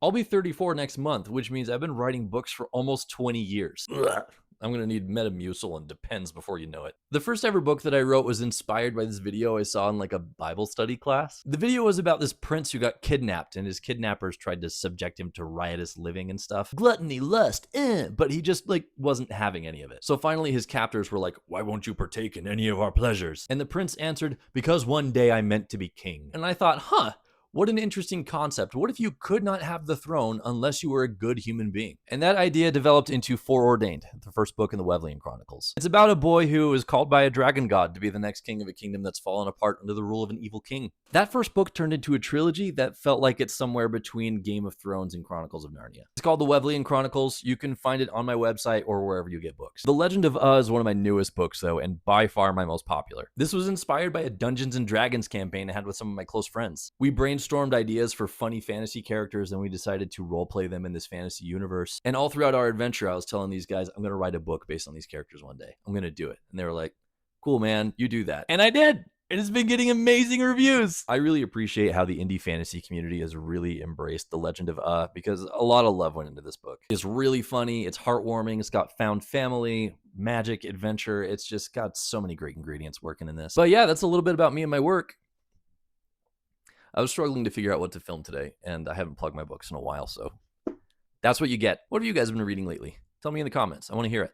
I'll be 34 next month, which means I've been writing books for almost 20 years. Ugh. I'm going to need Metamucil and Depends before you know it. The first ever book that I wrote was inspired by this video I saw in like a Bible study class. The video was about this prince who got kidnapped and his kidnappers tried to subject him to riotous living and stuff. Gluttony, lust, but he just like wasn't having any of it. So finally his captors were like, "Why won't you partake in any of our pleasures?" And the prince answered, "Because one day I meant to be king." And I thought, what an interesting concept. What if you could not have the throne unless you were a good human being? And that idea developed into Foreordained, the first book in the Wesleyan Chronicles. It's about a boy who is called by a dragon god to be the next king of a kingdom that's fallen apart under the rule of an evil king. That first book turned into a trilogy that felt like it's somewhere between Game of Thrones and Chronicles of Narnia. It's called the Wesleyan Chronicles. You can find it on my website or wherever you get books. The Legend of is one of my newest books, though, and by far my most popular. This was inspired by a Dungeons and Dragons campaign I had with some of my close friends. We brainstormed ideas for funny fantasy characters, and we decided to roleplay them in this fantasy universe. And all throughout our adventure, I was telling these guys, I'm going to write a book based on these characters one day. I'm going to do it. And they were like, "Cool, man, you do that." And I did. It has been getting amazing reviews. I really appreciate how the indie fantasy community has really embraced The Legend of because a lot of love went into this book. It's really funny. It's heartwarming. It's got found family, magic, adventure. It's just got so many great ingredients working in this. But yeah, that's a little bit about me and my work. I was struggling to figure out what to film today, and I haven't plugged my books in a while, so that's what you get. What have you guys been reading lately? Tell me in the comments. I want to hear it.